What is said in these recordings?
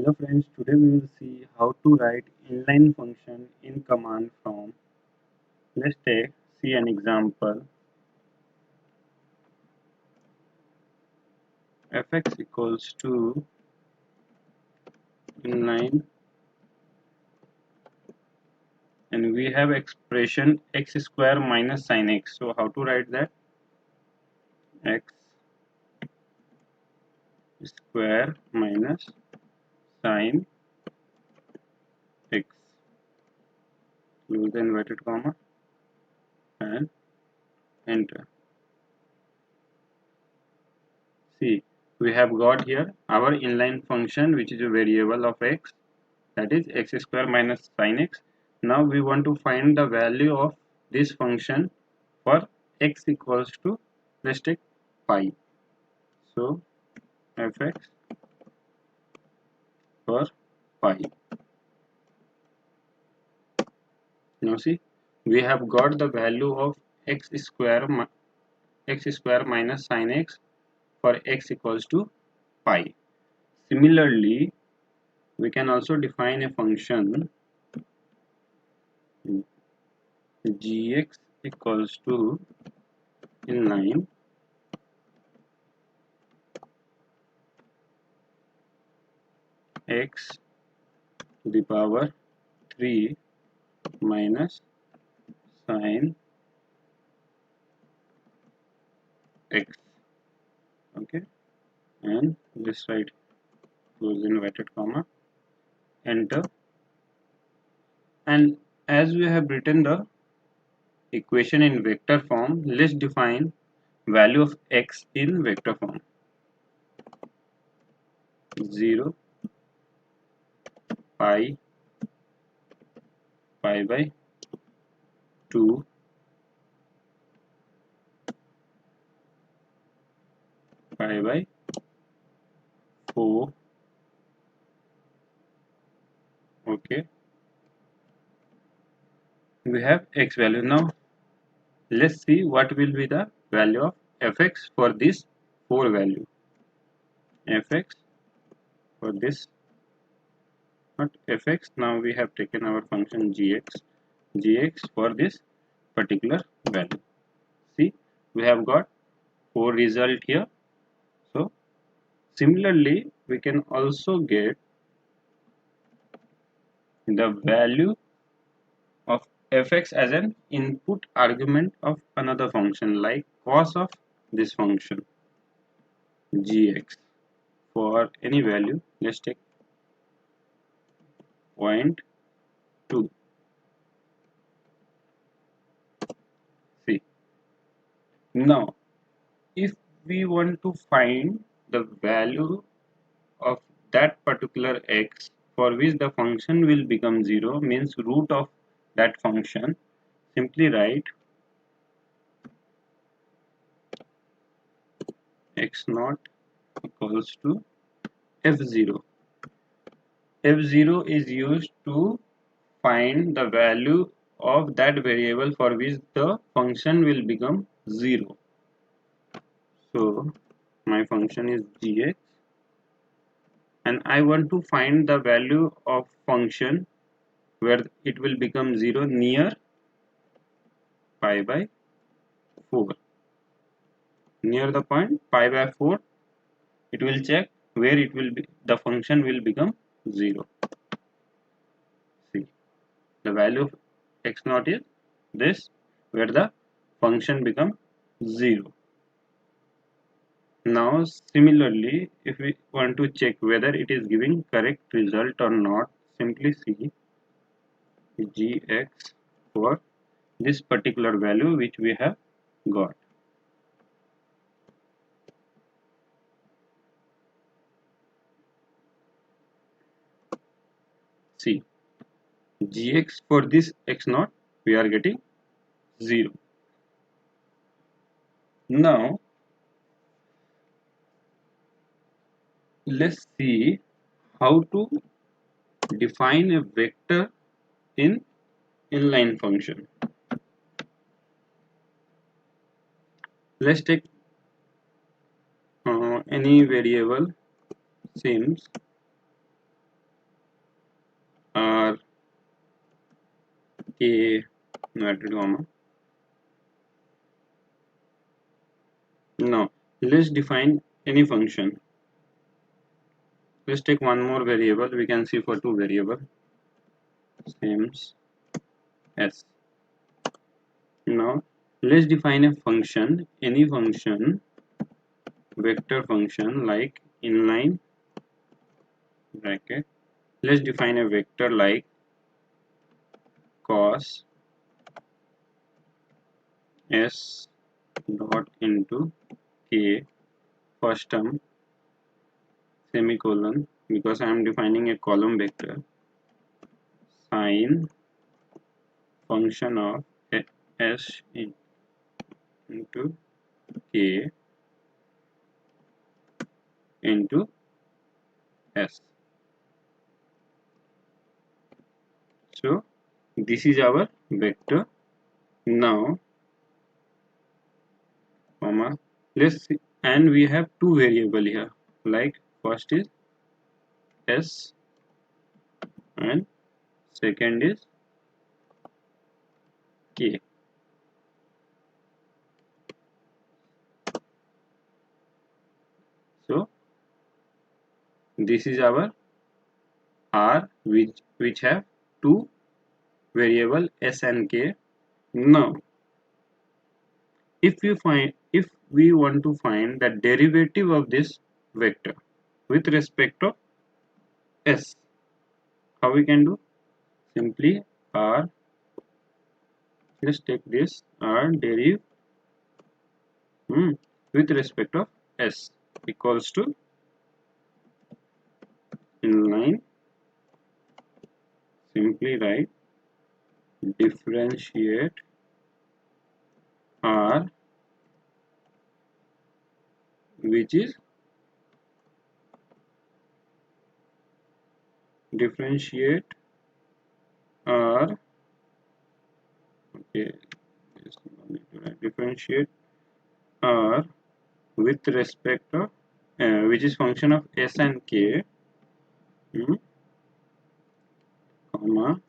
Hello friends, today we will see how to write inline function in command prompt. Let's see an example. Fx equals to inline, and we have expression x square minus sin x. So how to write that? X square minus sin x. Use the inverted comma and enter. See, we have got here our inline function, which is a variable of x, that is x square minus sin x. Now we want to find the value of this function for x equals to, let's take pi. So fx for pi. Now see, we have got the value of x square minus sin x for x equals to pi. Similarly, we can also define a function gx equals to inline x to the power 3 minus sin x. Okay, and this side close inverted comma, enter. And as we have written the equation in vector form, let's define value of x in vector form. 0, pi, pi by 2, pi by 4. Okay, we have x value. Now let's see what will be the value of fx for this 4 value. Fx for this, not fx. Now we have taken our function gx for this particular value. See, we have got 4 result here. So similarly, we can also get the value of fx as an input argument of another function, like cos of this function gx for any value. Let's take 0.2. See, now if we want to find the value of that particular x for which the function will become 0, means root of that function, simply write x naught equals to f0. f0 is used to find the value of that variable for which the function will become 0. So my function is gx, and I want to find the value of function where it will become 0 near pi by 4. Near the point pi by 4, it will check where it will be, the function will become 0. See, the value of x naught is this, where the function become 0. Now similarly, if we want to check whether it is giving correct result or not, simply see gx for this particular value which we have got. See, gx for this x naught we are getting 0. Now let's see how to define a vector in inline function. Let's take any variable, seems R K inverted comma. Now let's define any function. Let's take one more variable. We can see for two variable same s. Now let's define a function, any function, vector function like inline bracket. Let's define a vector like cos s dot into k, first term, semicolon, because I am defining a column vector, sine function of s into k into s. So this is our vector. Now comma, let's see, and we have two variable here, like first is s and second is k. So this is our r, which have two variable s and k. Now if we want to find the derivative of this vector with respect of s, how we can do? Simply r, let's take this r derive with respect of s equals to inline, simply write differentiate r, which is differentiate r, okay, differentiate r with respect of which is function of s and k, comma,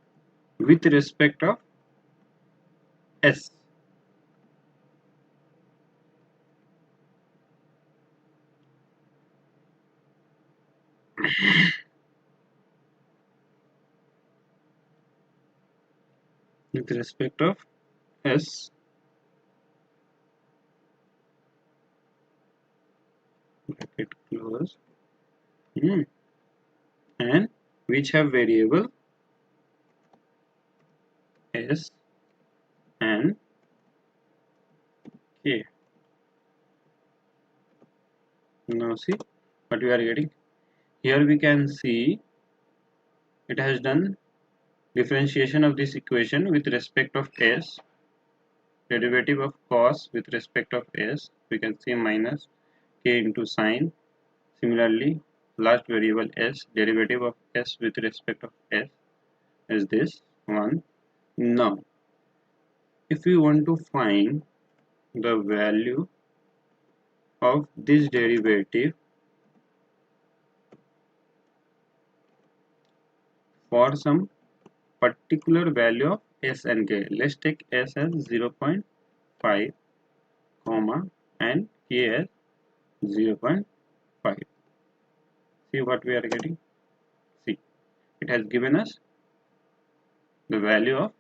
with respect of s. With respect of s, bracket close, and which have variable s and k. Now see what we are getting here. We can see it has done differentiation of this equation with respect of s, derivative of cos with respect of s, we can see minus k into sine. Similarly, last variable s, derivative of s with respect of s is this one. Now if we want to find the value of this derivative for some particular value of s and k, let's take s as 0.5 comma and k as 0.5. see what we are getting. See, it has given us the value of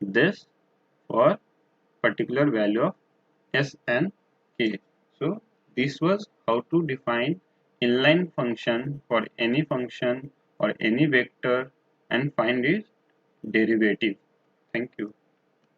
this for particular value of s and k. So this was how to define inline function for any function or any vector and find its derivative. Thank you.